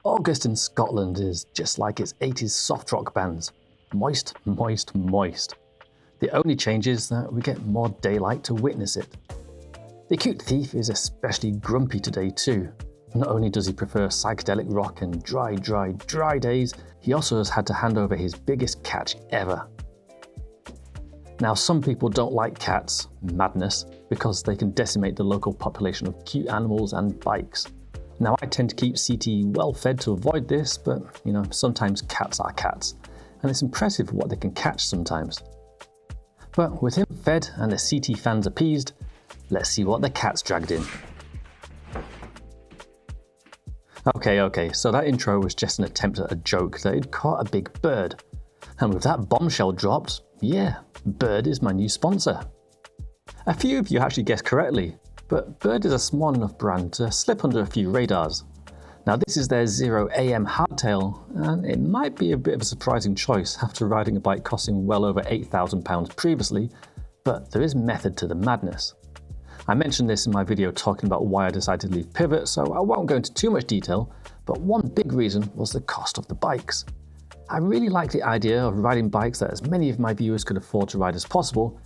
August in Scotland is just like its 80s soft rock bands. Moist, moist, moist. The only change is that we get more daylight to witness it. The cute thief is especially grumpy today too. Not only does he prefer psychedelic rock and dry, dry, dry days, he also has had to hand over his biggest catch ever. Now, some people don't like cats, madness, because they can decimate the local population of cute animals and bikes. Now, I tend to keep CT well fed to avoid this, but sometimes cats are cats, and it's impressive what they can catch sometimes. But with him fed and the CT fans appeased, let's see what the cat's dragged in. Okay, so that intro was just an attempt at a joke that he'd caught a big bird. And with that bombshell dropped, yeah, Bird is my new sponsor. A few of you actually guessed correctly, but Bird is a small enough brand to slip under a few radars. Now this is their 0am hardtail, and it might be a bit of a surprising choice after riding a bike costing well over £8,000 previously, but there is method to the madness. I mentioned this in my video talking about why I decided to leave Pivot, so I won't go into too much detail, but one big reason was the cost of the bikes. I really like the idea of riding bikes that as many of my viewers could afford to ride as possible,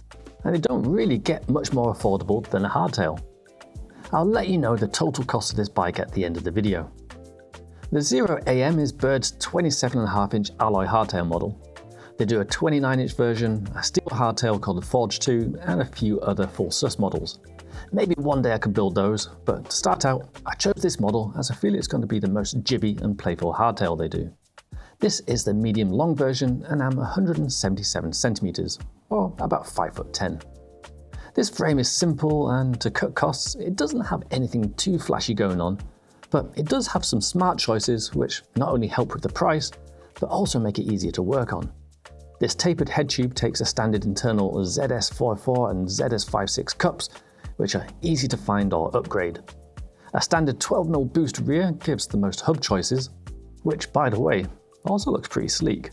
and they don't really get much more affordable than a hardtail. I'll let you know the total cost of this bike at the end of the video. The 0am is Bird's 27.5-inch alloy hardtail model. They do a 29-inch version, a steel hardtail called the Forge 2, and a few other full sus models. Maybe one day I could build those, but to start out, I chose this model as I feel it's going to be the most jibby and playful hardtail they do. This is the medium-long version, and I'm 177 centimeters, or about 5'10". This frame is simple, and to cut costs, it doesn't have anything too flashy going on, but it does have some smart choices which not only help with the price, but also make it easier to work on. This tapered head tube takes a standard internal ZS44 and ZS56 cups, which are easy to find or upgrade. A standard 12mm boost rear gives the most hub choices, which, by the way, also looks pretty sleek,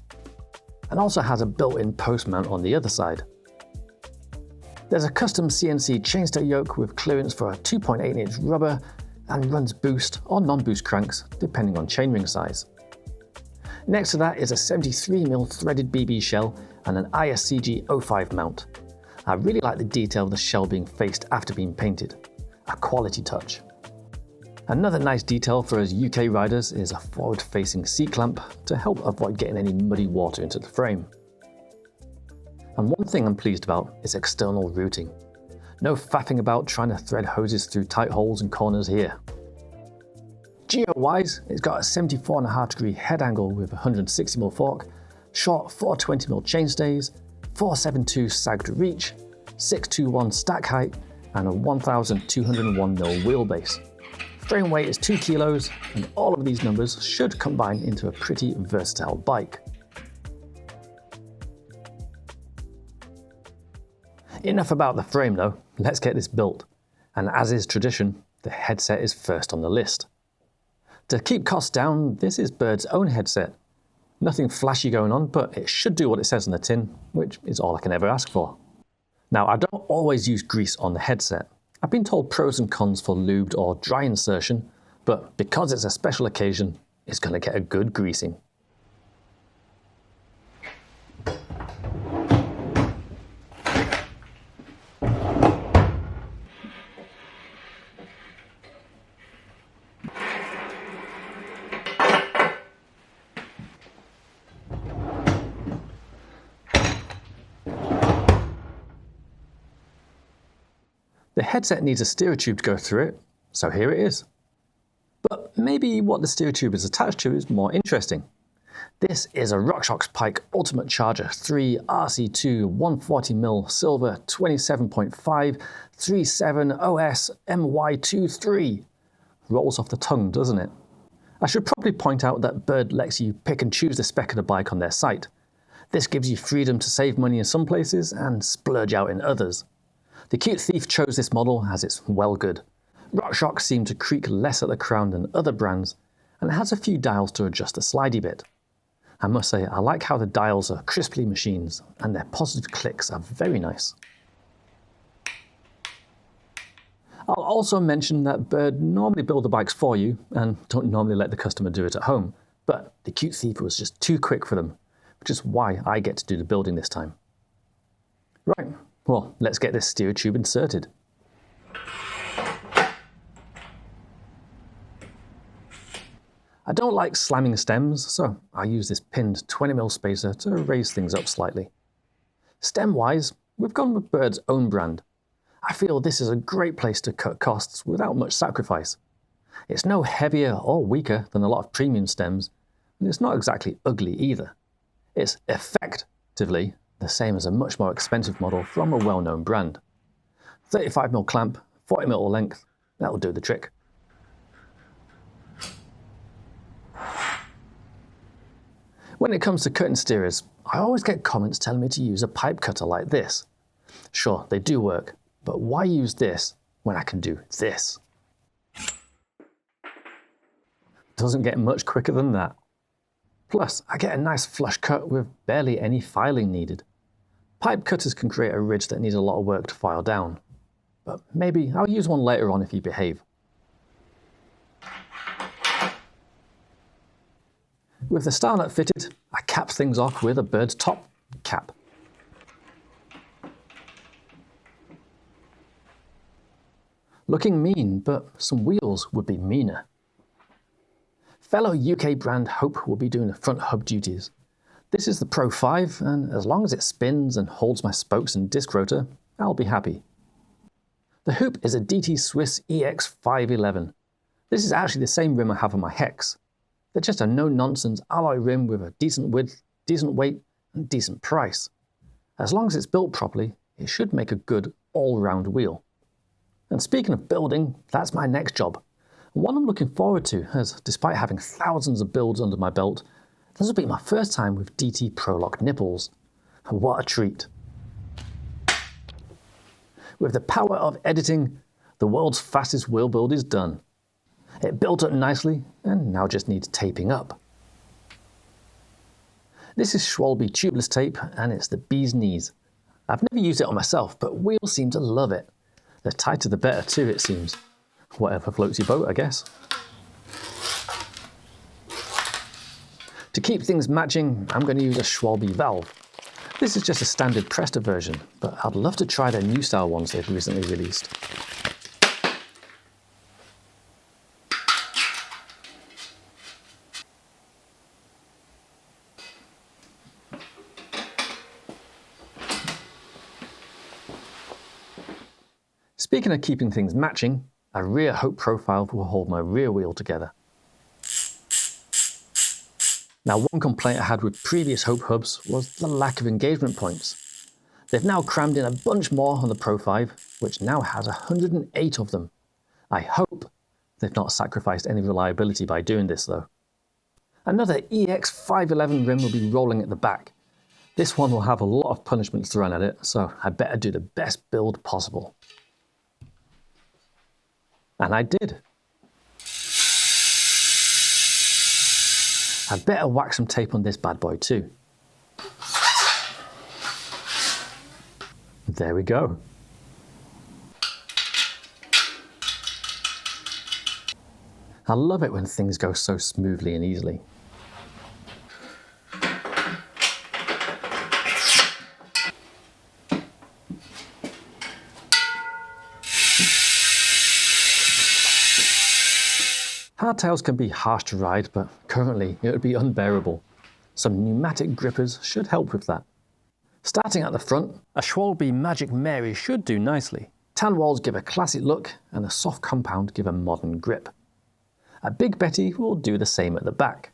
and also has a built-in post mount on the other side. There's a custom CNC chainstay yoke with clearance for a 2.8-inch rubber and runs boost or non-boost cranks depending on chainring size. Next to that is a 73mm threaded BB shell and an ISCG 05 mount. I really like the detail of the shell being faced after being painted, a quality touch. Another nice detail for us UK riders is a forward-facing seat clamp to help avoid getting any muddy water into the frame. And one thing I'm pleased about is external routing. No faffing about trying to thread hoses through tight holes and corners here. Geo-wise, it's got a 74.5-degree head angle with 160mm fork, short 420mm chainstays, 472 sagged reach, 621 stack height, and a 1201mm wheelbase. Frame weight is 2 kilos, and all of these numbers should combine into a pretty versatile bike. Enough about the frame though, let's get this built. And as is tradition, the headset is first on the list. To keep costs down, this is Bird's own headset. Nothing flashy going on, but it should do what it says on the tin, which is all I can ever ask for. Now, I don't always use grease on the headset. I've been told pros and cons for lubed or dry insertion, but because it's a special occasion, it's going to get a good greasing. The headset needs a steer tube to go through it, so here it is. But maybe what the steer tube is attached to is more interesting. This is a RockShox Pike Ultimate Charger 3 RC2 140mm silver 27.5 37 OS MY23. Rolls off the tongue, doesn't it? I should probably point out that Bird lets you pick and choose the spec of the bike on their site. This gives you freedom to save money in some places and splurge out in others. The cute thief chose this model as it's well good. RockShox seem to creak less at the crown than other brands, and it has a few dials to adjust the slidey bit. I must say, I like how the dials are crisply machined, and their positive clicks are very nice. I'll also mention that Bird normally build the bikes for you and don't normally let the customer do it at home, but the cute thief was just too quick for them, which is why I get to do the building this time. Right, well, let's get this steer tube inserted. I don't like slamming stems, so I use this pinned 20mm spacer to raise things up slightly. Stem-wise, we've gone with Bird's own brand. I feel this is a great place to cut costs without much sacrifice. It's no heavier or weaker than a lot of premium stems, and it's not exactly ugly either. It's effectively the same as a much more expensive model from a well-known brand. 35mm clamp, 40mm length, that'll do the trick. When it comes to cutting steerers, I always get comments telling me to use a pipe cutter like this. Sure, they do work, but why use this when I can do this? Doesn't get much quicker than that. Plus, I get a nice flush cut with barely any filing needed. Pipe cutters can create a ridge that needs a lot of work to file down, but maybe I'll use one later on if you behave. With the star nut fitted, I cap things off with a Bird's top cap. Looking mean, but some wheels would be meaner. Fellow UK brand Hope will be doing the front hub duties. This is the Pro 5, and as long as it spins and holds my spokes and disc rotor, I'll be happy. The hoop is a DT Swiss EX511. This is actually the same rim I have on my Hex. They're just a no-nonsense alloy rim with a decent width, decent weight, and decent price. As long as it's built properly, it should make a good all-round wheel. And speaking of building, that's my next job. And one I'm looking forward to, as despite having thousands of builds under my belt, this will be my first time with DT Prolock nipples. What a treat. With the power of editing, the world's fastest wheel build is done. It built up nicely and now just needs taping up. This is Schwalbe tubeless tape and it's the bee's knees. I've never used it on myself, but wheels seem to love it. The tighter the better too, it seems. Whatever floats your boat, I guess. To keep things matching, I'm going to use a Schwalbe valve. This is just a standard Presta version, but I'd love to try their new style ones they've recently released. Speaking of keeping things matching, a rear Hope profile will hold my rear wheel together. Now, one complaint I had with previous Hope hubs was the lack of engagement points. They've now crammed in a bunch more on the Pro 5, which now has 108 of them. I hope they've not sacrificed any reliability by doing this though. Another EX511 rim will be rolling at the back. This one will have a lot of punishments thrown at it, so I better do the best build possible. And I did. I better whack some tape on this bad boy too. There we go. I love it when things go so smoothly and easily. Hardtails can be harsh to ride, but currently it would be unbearable. Some pneumatic grippers should help with that. Starting at the front, a Schwalbe Magic Mary should do nicely. Tan walls give a classic look and a soft compound give a modern grip. A Big Betty will do the same at the back.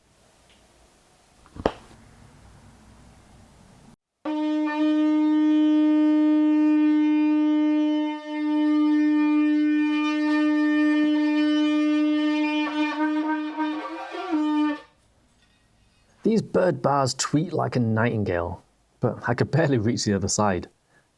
These bird bars tweet like a nightingale, but I could barely reach the other side.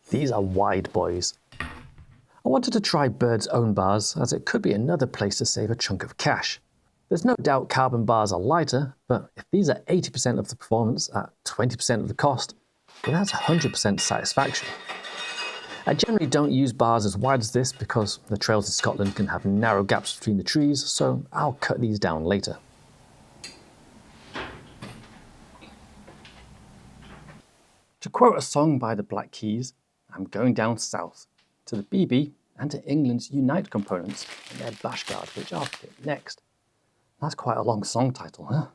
These are wide boys. I wanted to try Bird's own bars, as it could be another place to save a chunk of cash. There's no doubt carbon bars are lighter, but if these are 80% of the performance at 20% of the cost, then that's 100% satisfaction. I generally don't use bars as wide as this because the trails in Scotland can have narrow gaps between the trees, so I'll cut these down later. To quote a song by the Black Keys, I'm going down south to the BB and to England's Unite components and their bash guard, which I'll fit next. That's quite a long song title, huh?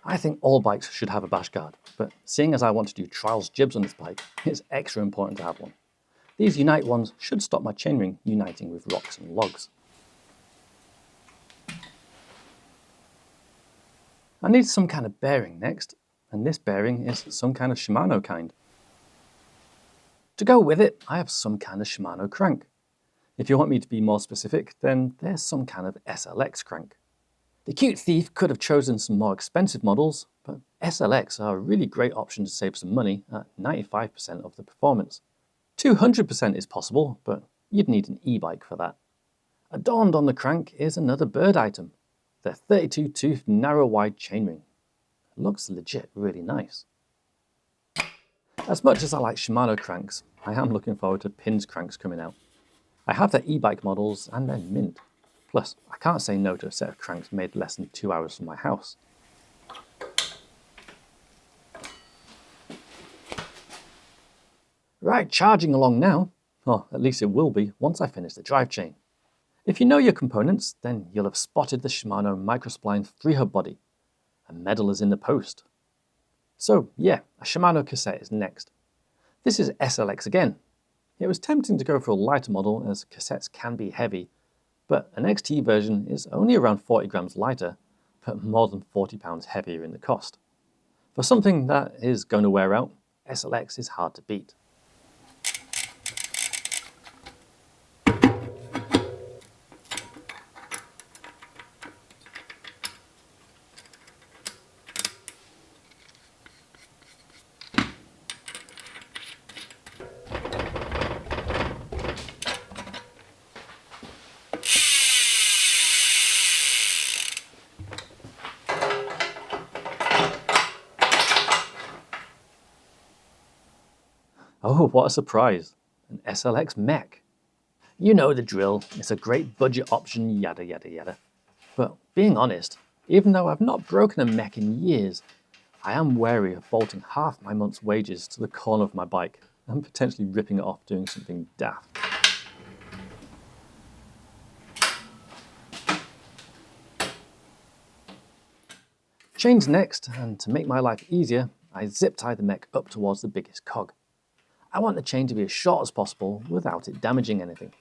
I think all bikes should have a bash guard, but seeing as I want to do trials jibs on this bike, it's extra important to have one. These Unite ones should stop my chainring uniting with rocks and logs. I need some kind of bearing next, and this bearing is some kind of Shimano kind. To go with it, I have some kind of Shimano crank. If you want me to be more specific, then there's some kind of SLX crank. The cute thief could have chosen some more expensive models, but SLX are a really great option to save some money at 95% of the performance. 200% is possible, but you'd need an e-bike for that. Adorned on the crank is another bird item, the 32-tooth narrow-wide chainring. It looks legit really nice. As much as I like Shimano cranks, I am looking forward to Pins cranks coming out. I have their e-bike models and they're mint. Plus, I can't say no to a set of cranks made less than 2 hours from my house. Right, charging along now. Or at least it will be once I finish the drivetrain. If you know your components, then you'll have spotted the Shimano Microspline 3-hub body. A medal is in the post. So yeah, a Shimano cassette is next. This is SLX again. It was tempting to go for a lighter model as cassettes can be heavy, but an XT version is only around 40 grams lighter, but more than 40 pounds heavier in the cost. For something that is going to wear out, SLX is hard to beat. Oh, what a surprise! An SLX mech. You know the drill, it's a great budget option, yada yada yada. But being honest, even though I've not broken a mech in years, I am wary of bolting half my month's wages to the corner of my bike and potentially ripping it off doing something daft. Chains next, and to make my life easier, I zip tie the mech up towards the biggest cog. I want the chain to be as short as possible without it damaging anything.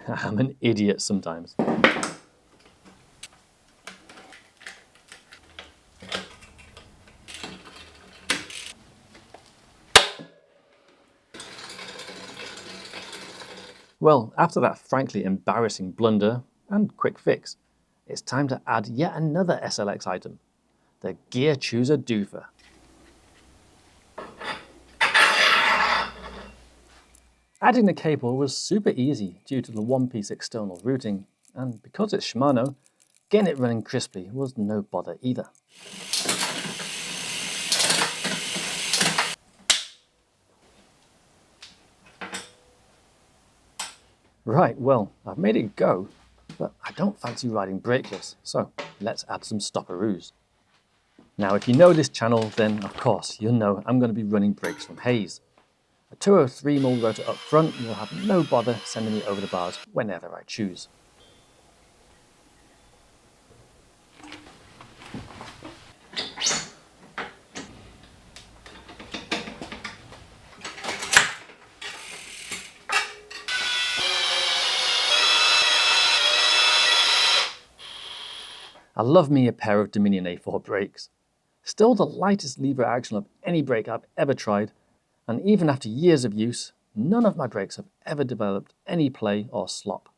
I'm an idiot sometimes. Well, after that frankly embarrassing blunder and quick fix, it's time to add yet another SLX item, the Gear Chooser Doofer. Adding the cable was super easy due to the one-piece external routing, and because it's Shimano, getting it running crisply was no bother either. Right, well, I've made it go, but I don't fancy riding brakeless, so let's add some stopperoos. Now, if you know this channel, then of course you'll know I'm going to be running brakes from Hayes. A 203mm rotor up front will have no bother sending me over the bars whenever I choose. I love me a pair of Dominion A4 brakes. Still the lightest lever action of any brake I've ever tried, and even after years of use, none of my brakes have ever developed any play or slop.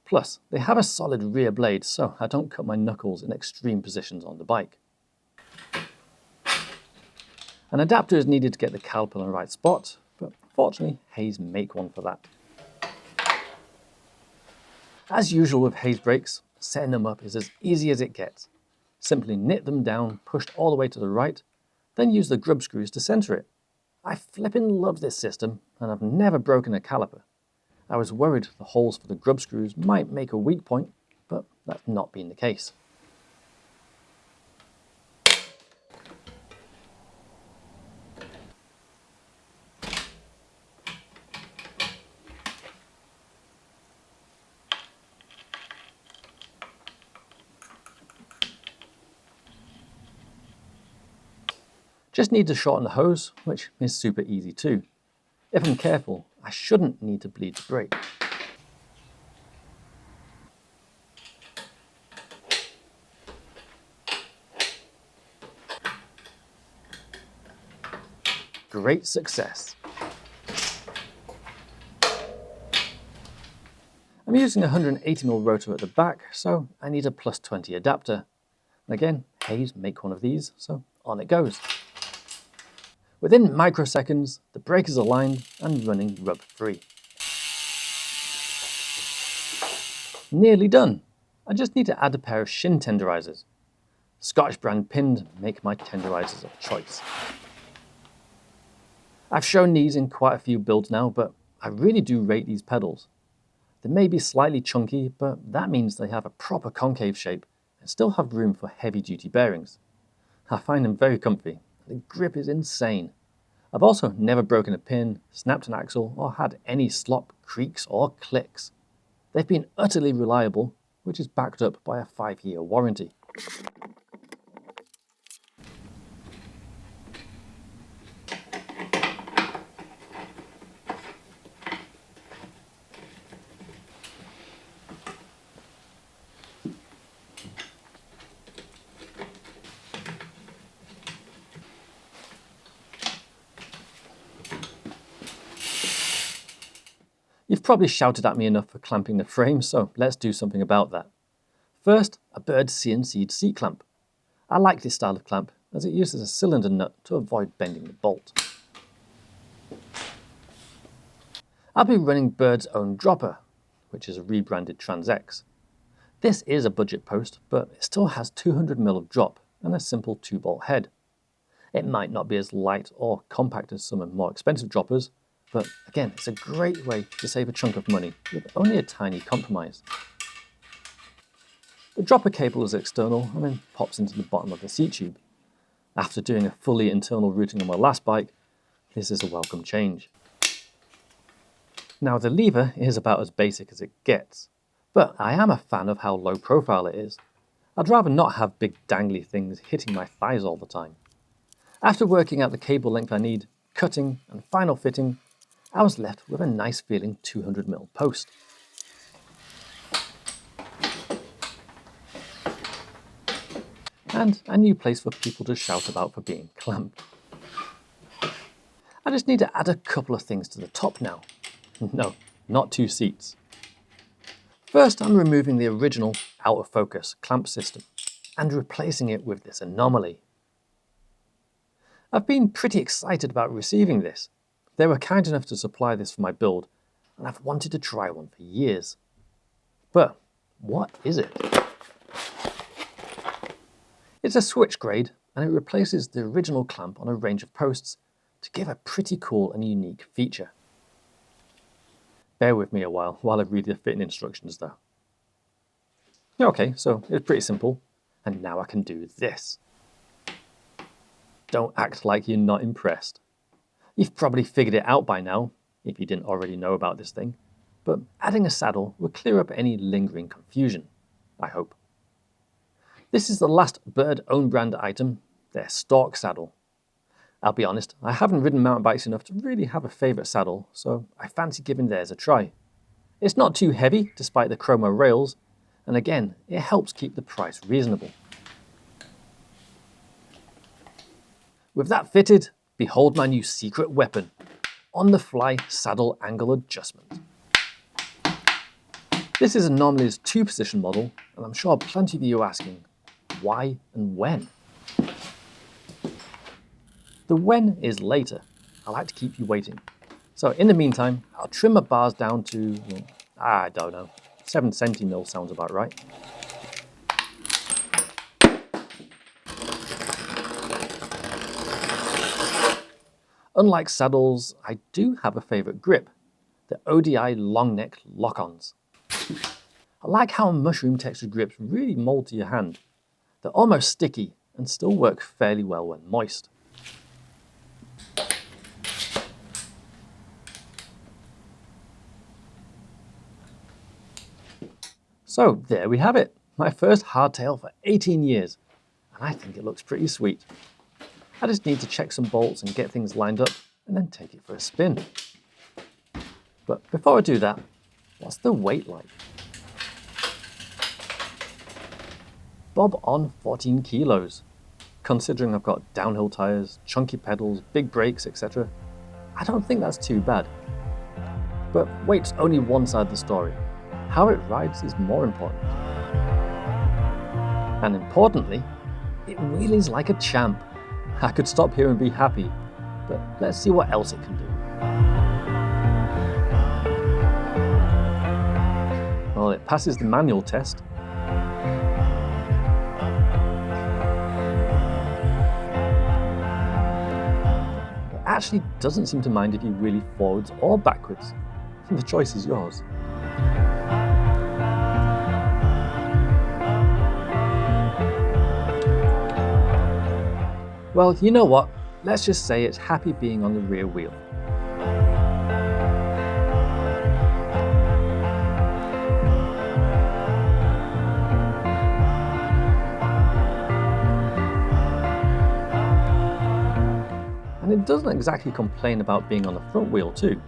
Plus, they have a solid rear blade, so I don't cut my knuckles in extreme positions on the bike. An adapter is needed to get the caliper in the right spot, but fortunately, Hayes make one for that. As usual with Hayes brakes, setting them up is as easy as it gets. Simply knit them down, pushed all the way to the right, then use the grub screws to center it. I flippin' love this system, and I've never broken a caliper. I was worried the holes for the grub screws might make a weak point, but that's not been the case. Just need to shorten the hose, which is super easy too. If I'm careful, I shouldn't need to bleed the brake. Great success. I'm using a 180mm rotor at the back, so I need a +20 adapter. Again, Hayes make one of these, so on it goes. Within microseconds, the brake is aligned and running rub-free. Nearly done. I just need to add a pair of shin tenderizers. Scottish brand pinned make my tenderizers of choice. I've shown these in quite a few builds now, but I really do rate these pedals. They may be slightly chunky, but that means they have a proper concave shape and still have room for heavy-duty bearings. I find them very comfy. The grip is insane. I've also never broken a pin, snapped an axle, or had any slop, creaks, or clicks. They've been utterly reliable, which is backed up by a 5-year warranty. You've probably shouted at me enough for clamping the frame, so let's do something about that. First, a bird CNC'd seat clamp. I like this style of clamp as it uses a cylinder nut to avoid bending the bolt. I'll be running Bird's own dropper, which is a rebranded Trans-X. This is a budget post, but it still has 200mm of drop and a simple 2-bolt head. It might not be as light or compact as some more expensive droppers, but again, it's a great way to save a chunk of money with only a tiny compromise. The dropper cable is external and then pops into the bottom of the seat tube. After doing a fully internal routing on my last bike, this is a welcome change. Now the lever is about as basic as it gets, but I am a fan of how low profile it is. I'd rather not have big dangly things hitting my thighs all the time. After working out the cable length I need, cutting and final fitting, I was left with a nice feeling 200mm post. And a new place for people to shout about for being clamped. I just need to add a couple of things to the top now. No, not 2 seats. First, I'm removing the original out of focus clamp system and replacing it with this anomaly. I've been pretty excited about receiving this. They were kind enough to supply this for my build, and I've wanted to try one for years. But what is it? It's a switch grade, and it replaces the original clamp on a range of posts to give a pretty cool and unique feature. Bear with me a while I read the fitting instructions though. Okay, so it's pretty simple, and now I can do this. Don't act like you're not impressed. You've probably figured it out by now, if you didn't already know about this thing, but adding a saddle will clear up any lingering confusion, I hope. This is the last Bird own brand item, their Stork saddle. I'll be honest, I haven't ridden mountain bikes enough to really have a favourite saddle, so I fancy giving theirs a try. It's not too heavy, despite the chromo rails, and again, it helps keep the price reasonable. With that fitted, behold my new secret weapon, on-the-fly saddle angle adjustment. This is Anomaly's 2-position model, and I'm sure plenty of you are asking, why and when? The when is later. I like to keep you waiting. So in the meantime, I'll trim my bars down to, I don't know, 7cm sounds about right. Unlike saddles, I do have a favourite grip, the ODI long neck lock-ons. I like how mushroom textured grips really mould to your hand. They're almost sticky and still work fairly well when moist. So there we have it, my first hardtail for 18 years, and I think it looks pretty sweet. I just need to check some bolts and get things lined up and then take it for a spin. But before I do that, what's the weight like? Bob on 14 kilos. Considering I've got downhill tyres, chunky pedals, big brakes, etc. I don't think that's too bad. But weight's only one side of the story. How it rides is more important. And importantly, it wheelies like a champ. I could stop here and be happy, but let's see what else it can do. Well, it passes the manual test. It actually doesn't seem to mind if you wheelie forwards or backwards. The choice is yours. Well, you know what? Let's just say it's happy being on the rear wheel. And it doesn't exactly complain about being on the front wheel too.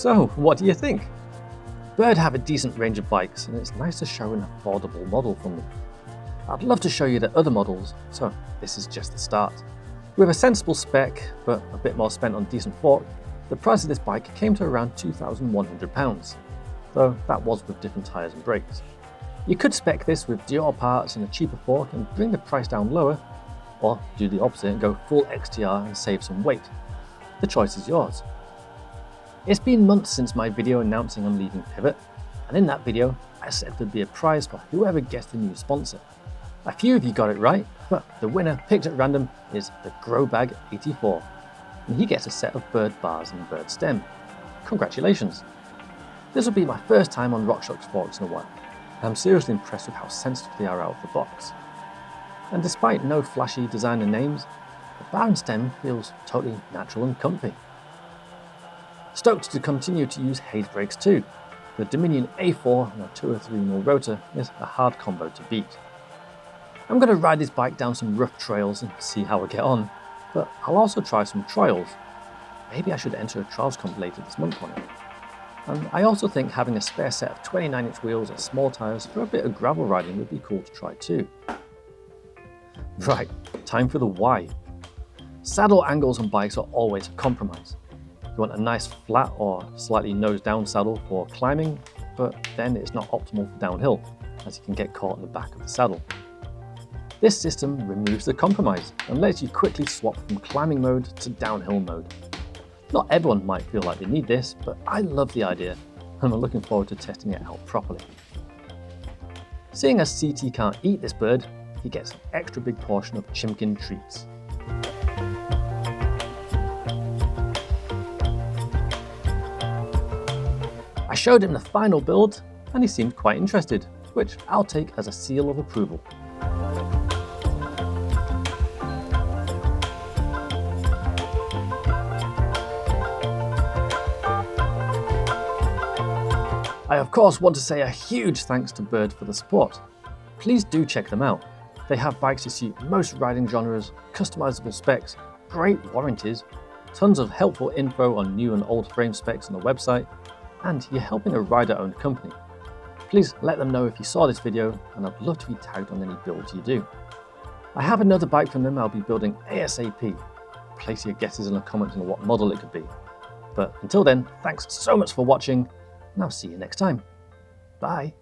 So, what do you think? Bird have a decent range of bikes, and it's nice to show an affordable model from them. I'd love to show you the other models, so this is just the start. With a sensible spec, but a bit more spent on decent fork, the price of this bike came to around £2,100, though that was with different tyres and brakes. You could spec this with Dior parts and a cheaper fork and bring the price down lower, or do the opposite and go full XTR and save some weight. The choice is yours. It's been months since my video announcing I'm leaving Pivot, and in that video I said there'd be a prize for whoever guessed the new sponsor. A few of you got it right, but the winner picked at random is the Growbag 84, and he gets a set of Bird bars and Bird stem. Congratulations! This will be my first time on RockShox forks in a while, and I'm seriously impressed with how sensitive they are out of the box. And despite no flashy designer names, the bar and stem feels totally natural and comfy. Stoked to continue to use Hayes brakes too. The Dominion A4 and a 203mm rotor is a hard combo to beat. I'm going to ride this bike down some rough trails and see how I get on, but I'll also try some trials. Maybe I should enter a trials comp later this month on it. And I also think having a spare set of 29-inch wheels and small tyres for a bit of gravel riding would be cool to try too. Right, time for the why. Saddle angles on bikes are always a compromise. You want a nice flat or slightly nose down saddle for climbing, but then it's not optimal for downhill, as you can get caught in the back of the saddle. This system removes the compromise and lets you quickly swap from climbing mode to downhill mode. Not everyone might feel like they need this, but I love the idea and I'm looking forward to testing it out properly. Seeing as CT can't eat this bird, he gets an extra big portion of Chimkin treats. I showed him the final build and he seemed quite interested, which I'll take as a seal of approval. I of course want to say a huge thanks to Bird for the support. Please do check them out. They have bikes to suit most riding genres, customizable specs, great warranties, tons of helpful info on new and old frame specs on the website, and you're helping a rider-owned company. Please let them know if you saw this video, and I'd love to be tagged on any builds you do. I have another bike from them I'll be building ASAP. Place your guesses in the comments on what model it could be. But until then, thanks so much for watching, and I'll see you next time. Bye.